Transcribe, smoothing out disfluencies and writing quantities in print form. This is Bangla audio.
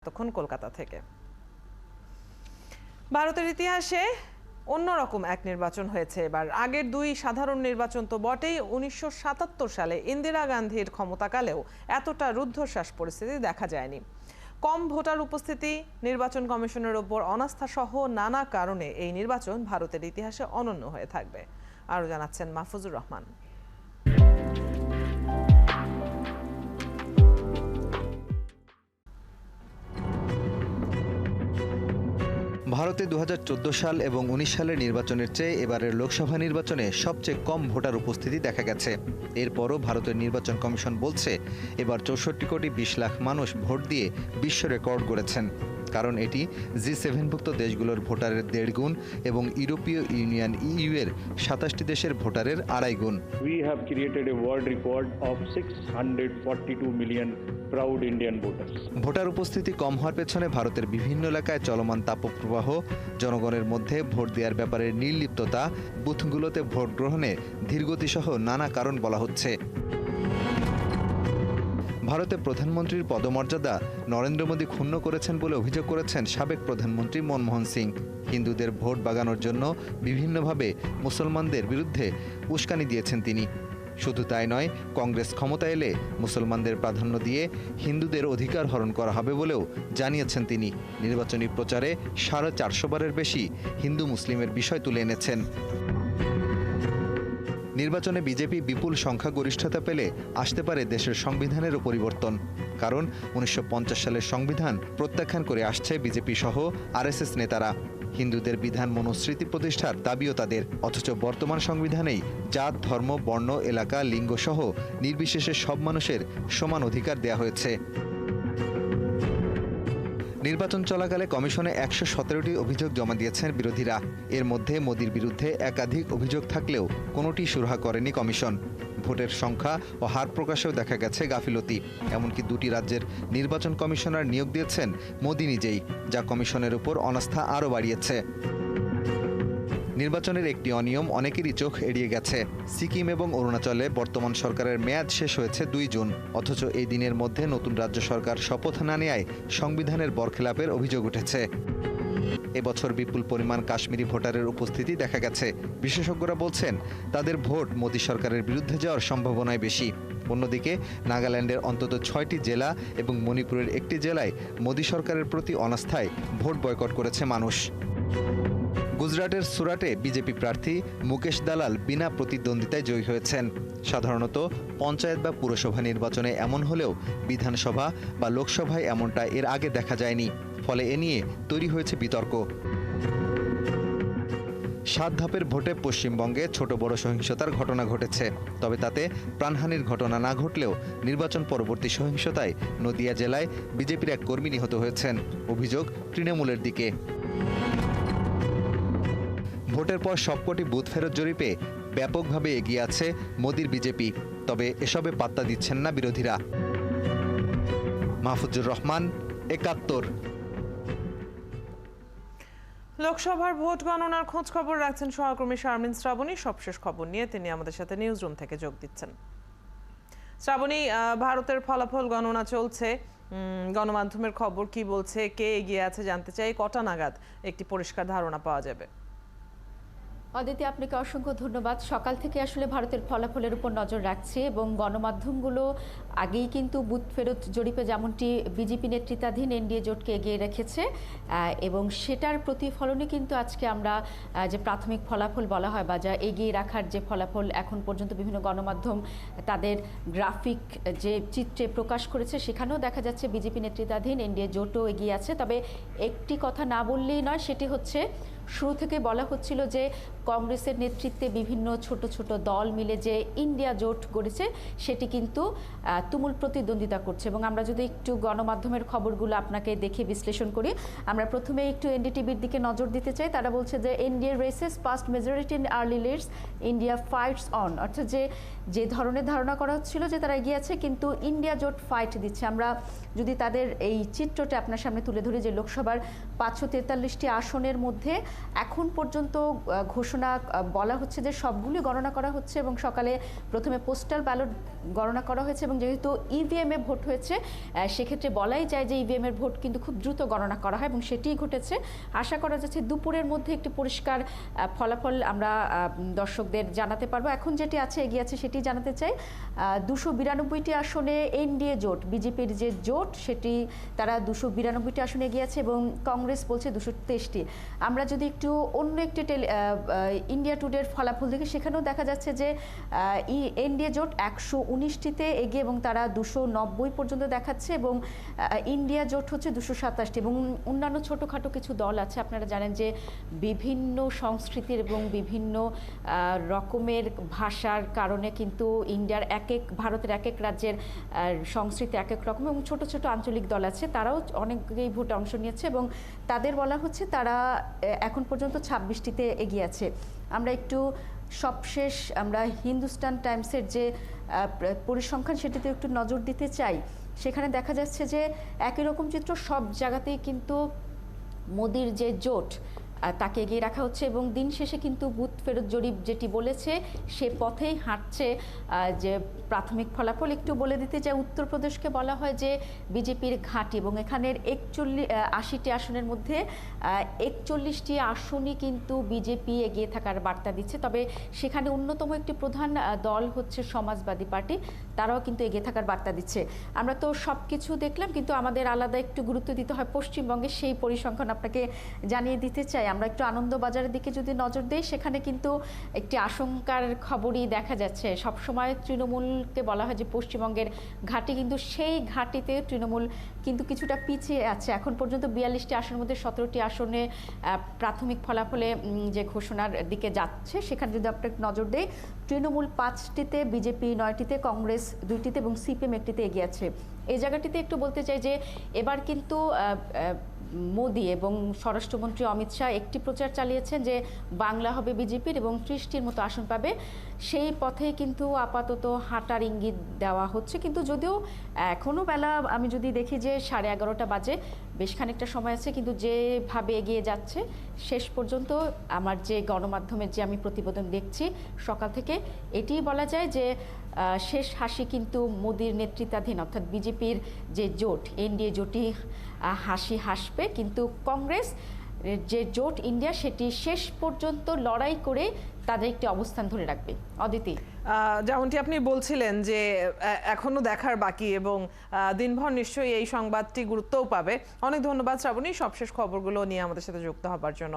এতক্ষণ কলকাতা থেকে। ভারতের ইতিহাসে অন্যরকম এক নির্বাচন হয়েছে এবার। আগের দুই সাধারণ নির্বাচন তো বটেই, 1977 সালে ইন্দিরা গান্ধীর ক্ষমতাকালেও এতটা রুদ্ধশ্বাস পরিস্থিতি দেখা যায়নি। কম ভোটার উপস্থিতি, নির্বাচন কমিশনের ওপর অনাস্থা সহ নানা কারণে এই নির্বাচন ভারতের ইতিহাসে অনন্য হয়ে থাকবে। আরও জানাচ্ছেন মাহফুজুর রহমান। ভারতে 2014 সাল এবং 19 সালের নির্বাচনের চেয়ে এবারের লোকসভা নির্বাচনে সবচেয়ে কম ভোটার উপস্থিতি দেখা গেছে। এরপরও ভারতের নির্বাচন কমিশন বলছে এবার 64 কোটি 20 লাখ মানুষ ভোট দিয়ে বিশ্ব রেকর্ড গড়েছেন। কারণ এটি G7ভুক্ত দেশগুলোর ভোটারের 1.5 গুণ এবং ইউরোপীয় ইউনিয়ন EU এর 27টি দেশের ভোটারের 2.5 গুণ। We have created a world record of 642 million proud Indian voters. Voter উপস্থিতি কম হওয়ার পেছনে ভারতের বিভিন্ন এলাকায় চলমান তাপপ্রবাহ, জনগণের মধ্যে ভোট দেওয়ার ব্যাপারে নির্লিপ্ততা, বুথগুলোতে ভোট গ্রহণে ধীরগতিসহ নানা কারণ বলা হচ্ছে। ভারতে প্রধানমন্ত্রীর পদমর্যাদা নরেন্দ্র মোদী ক্ষুণ্ণ করেছেন বলে অভিযোগ করেছেন সাবেক প্রধানমন্ত্রী মনমোহন সিং। হিন্দুদের ভোট বাগানোর জন্য বিভিন্নভাবে মুসলমানদের বিরুদ্ধে উস্কানি দিয়েছেন তিনি। শুধু তাই নয়, কংগ্রেস ক্ষমতা এলে মুসলমানদের প্রাধান্য দিয়ে হিন্দুদের অধিকার হরণ করা হবে বলেও জানিয়েছেন তিনি। নির্বাচনী প্রচারে 450 বারের বেশি হিন্দু মুসলিমের বিষয় তুলে এনেছেন। নির্বাচনে বিজেপি বিপুল সংখ্যাগরিষ্ঠতা পেলে আসতে পারে দেশের সংবিধানেরও পরিবর্তন। কারণ 1950 সালের সংবিধান প্রত্যাখ্যান করে আসছে বিজেপি সহ RSS নেতারা। হিন্দুদের বিধান মনুস্মৃতি প্রতিষ্ঠার দাবিও তাদের। অথচ বর্তমান সংবিধানেই জাত, ধর্ম, বর্ণ, এলাকা, লিঙ্গ সহ নির্বিশেষে সব মানুষের সমান অধিকার দেয়া হয়েছে। নির্বাচন চলাকালে কমিশনে 117টি অভিযোগ জমা দিয়েছেন বিরোধীরা। এর মধ্যে মোদির বিরুদ্ধে একাধিক অভিযোগ থাকলেও কোনোটি সুরাহা করেনি কমিশন। ভোটের সংখ্যা ও হার প্রকাশেও দেখা গেছে গাফিলতি। এমনকি 2টি রাজ্যের নির্বাচন কমিশনার নিয়োগ দিয়েছেন মোদি নিজেই, যা কমিশনের উপর অনাস্থা আরও বাড়িয়েছে। নির্বাচনের একটি অনিয়ম অনেকেরই চোখ এড়িয়ে গেছে। সিকিম এবং অরুণাচলে বর্তমান সরকারের মেয়াদ শেষ হয়েছে 2 জুন, অথচ এই দিনের মধ্যে নতুন রাজ্য সরকার শপথ না নেয়ায় সংবিধানের বরখেলাপের অভিযোগ উঠেছে। এবছর বিপুল পরিমাণ কাশ্মীরি ভোটারের উপস্থিতি দেখা গেছে। বিশেষজ্ঞরা বলছেন তাদের ভোট মোদী সরকারের বিরুদ্ধে যাওয়ার সম্ভাবনাই বেশি। অন্যদিকে নাগাল্যান্ডের অন্তত 6টি জেলা এবং মণিপুরের একটি জেলায় মোদী সরকারের প্রতি অনাস্থায় ভোট বয়কট করেছে মানুষ। গুজরাটের সুরাটে বিজেপি প্রার্থী মুকেশ দালাল বিনা প্রতিদ্বন্দ্বিতায় জয়ী হয়েছেন। সাধারণত পঞ্চায়েত বা পুরসভা নির্বাচনে এমন হলেও বিধানসভা বা লোকসভায় এমনটা এর আগে দেখা যায়নি। ফলে এ নিয়ে তৈরি হয়েছে বিতর্ক। 7 ধাপের ভোটে পশ্চিমবঙ্গে ছোট বড় সহিংসতার ঘটনা ঘটেছে। তবে তাতে প্রাণহানির ঘটনা না ঘটলেও নির্বাচন পরবর্তী সহিংসতায় নদিয়া জেলায় বিজেপির এক কর্মী নিহত হয়েছেন। অভিযোগ তৃণমূলের দিকে। ভোটের পর সবকটি বুথ ফেরত জরিপে ব্যাপকভাবে এগিয়ে আছে মোদির বিজেপি। তবে এসবে পাত্তা দিচ্ছেন না বিরোধীরা। মাহফুজুর রহমান, 71। লোকসভার ভোট গণনার খোঁজ খবর রাখছেন সহকর্মী শারমিন শ্রাবণী। সবশেষ খবর নিয়ে তিনি আমাদের সাথে নিউজ রুম থেকে যোগ দিচ্ছেন। শ্রাবণী, ভারতের ফলাফল গণনা চলছে, গণমাধ্যমের খবর কি বলছে, কে এগিয়ে আছে জানতে চাই। কটা নাগাদ একটি পরিষ্কার ধারণা পাওয়া যাবে? অদিতি, আপনাকে অসংখ্য ধন্যবাদ। সকাল থেকে আসলে ভারতের ফলাফলের উপর নজর রাখছে এবং গণমাধ্যমগুলো আগেই কিন্তু বুথ ফেরত জরিপে যেমনটি বিজেপি নেতৃত্বাধীন এনডিএ জোটকে এগিয়ে রেখেছে এবং সেটার প্রতিফলনে কিন্তু আজকে আমরা যে প্রাথমিক ফলাফল বলা হয় বা যা এগিয়ে রাখার যে ফলাফল এখন পর্যন্ত বিভিন্ন গণমাধ্যম তাদের গ্রাফিক যে চিত্রে প্রকাশ করেছে, সেখানেও দেখা যাচ্ছে বিজেপি নেতৃত্বাধীন এনডিএ জোটও এগিয়ে আছে। তবে একটি কথা না বললেই নয়, সেটি হচ্ছে শুরু থেকে বলা হচ্ছিল যে কংগ্রেসের নেতৃত্বে বিভিন্ন ছোট ছোট দল মিলে যে ইন্ডিয়া জোট গড়েছে সেটি কিন্তু তুমুল প্রতিদ্বন্দ্বিতা করছে। এবং আমরা যদি একটু গণমাধ্যমের খবরগুলো আপনাকে দেখে বিশ্লেষণ করি, আমরা প্রথমে একটু এনডিটিভির দিকে নজর দিতে চাই। তারা বলছে যে India races past majority in early leads, India fights on. অর্থাৎ যে ধরনের ধারণা করা হচ্ছিল যে তারা এগিয়ে আছে, কিন্তু ইন্ডিয়া জোট ফাইট দিচ্ছে। আমরা যদি তাদের এই চিত্রটা আপনার সামনে তুলে ধরি, যে লোকসভার 543টি আসনের মধ্যে এখন পর্যন্ত ঘোষণা বলা হচ্ছে যে সবগুলি গণনা করা হচ্ছে এবং সকালে প্রথমে পোস্টাল ব্যালট গণনা করা হয়েছে এবং যেহেতু ইভিএম এ ভোট হয়েছে সেক্ষেত্রে বলাই যায় যে ইভিএম এর ভোট কিন্তু খুব দ্রুত গণনা করা হয় এবং সেটিই ঘটেছে। আশা করা যাচ্ছে দুপুরের মধ্যে একটি পরিষ্কার ফলাফল আমরা দর্শকদের জানাতে পারবো। এখন যেটি আছে এগিয়ে আছে সেটি জানাতে চাই। 292টি আসনে এনডিএ জোট, বিজেপির যে জোট সেটি তারা 292টি আসনে এগিয়ে আছে এবং কংগ্রেস বলছে 223টি। আমরা যদি একটু অন্য একটি ইন্ডিয়া টুডের ফলাফল দেখি সেখানেও দেখা যাচ্ছে যে এনডিএ জোট 119টিতে এগিয়ে এবং তারা 290 পর্যন্ত দেখাচ্ছে এবং ইন্ডিয়া জোট হচ্ছে 227টি এবং অন্যান্য ছোটোখাটো কিছু দল আছে। আপনারা জানেন যে বিভিন্ন সংস্কৃতির এবং বিভিন্ন রকমের ভাষার কারণে কিন্তু ইন্ডিয়ার ভারতের এক এক রাজ্যের সংস্কৃতি এক এক রকম এবং ছোট ছোট আঞ্চলিক দল আছে, তারাও অনেকেই ভোটে অংশ নিয়েছে এবং তাদের বলা হচ্ছে তারা এখন পর্যন্ত 26টিতে এগিয়ে আছে। আমরা একটু সবশেষ আমরা হিন্দুস্তান টাইমসের যে পরিসংখ্যান সেটিতে একটু নজর দিতে চাই। সেখানে দেখা যাচ্ছে যে একই রকম চিত্র সব জায়গাতেই কিন্তু মোদির যে জোট তাকে এগিয়ে রাখা হচ্ছে এবং দিন শেষে কিন্তু বুথ ফেরত জরিপ যেটি বলেছে সে পথেই হাঁটছে যে প্রাথমিক ফলাফল। একটু বলে দিতে চাই, উত্তরপ্রদেশকে বলা হয় যে বিজেপির ঘাঁটি এবং এখানের 80টি আসনের মধ্যে 41টি আসনই কিন্তু বিজেপি এগিয়ে থাকার বার্তা দিচ্ছে। তবে সেখানে অন্যতম একটি প্রধান দল হচ্ছে সমাজবাদী পার্টি, তারাও কিন্তু এগিয়ে থাকার বার্তা দিচ্ছে। আমরা তো সব কিছু দেখলাম, কিন্তু আমাদের আলাদা একটু গুরুত্ব দিতে হয় পশ্চিমবঙ্গে, সেই পরিসংখ্যান আপনাকে জানিয়ে দিতে চাই। আমরা একটু আনন্দবাজারের দিকে যদি নজর দিই সেখানে কিন্তু একটি আশঙ্কার খবরই দেখা যাচ্ছে। সবসময় তৃণমূলকে বলা হয় যে পশ্চিমবঙ্গের ঘাঁটি, কিন্তু সেই ঘাঁটিতে তৃণমূল কিন্তু কিছুটা পিছিয়ে আছে। এখন পর্যন্ত 42টি আসনের মধ্যে 17টি আসনে প্রাথমিক ফলাফলে যে ঘোষণার দিকে যাচ্ছে সেখানে যদি আপনার নজর দেই, তৃণমূল 5টিতে, বিজেপি 9টিতে, কংগ্রেস 2টিতে এবং সিপিএম 1টিতে এগিয়ে আছে। এই জায়গাটিতে একটু বলতে চাই যে এবার কিন্তু মোদি এবং স্বরাষ্ট্রমন্ত্রী অমিত শাহ একটি প্রচার চালিয়েছেন যে বাংলা হবে বিজেপির এবং 30টির মতো আসন পাবে। সেই পথে কিন্তু আপাতত হাঁটার ইঙ্গিত দেওয়া হচ্ছে, কিন্তু যদিও এখনও বেলা আমি যদি দেখি যে 11:30 বাজে, বেশ খানিকটা সময় আছে, কিন্তু যেভাবে এগিয়ে যাচ্ছে শেষ পর্যন্ত আমার যে গণমাধ্যমের যে আমি প্রতিবেদন দেখছি সকাল থেকে, এটিই বলা যায় যে শেষ হাসি কিন্তু মোদির নেতৃত্বাধীন অর্থাৎ বিজেপির যে জোট এনডিএ জোটই হাসি হাসবে, কিন্তু কংগ্রেস যে জোট ইন্ডিয়া সেটি শেষ পর্যন্ত লড়াই করে তাদের একটি অবস্থান ধরে রাখবে। অদিতি, যেমনটি আপনি বলছিলেন যে এখনো দেখার বাকি এবং দিনভর নিশ্চয়ই এই সংবাদটি গুরুত্বও পাবে। অনেক ধন্যবাদ শ্রাবণী সবশেষ খবরগুলো নিয়ে আমাদের সাথে যুক্ত হবার জন্য।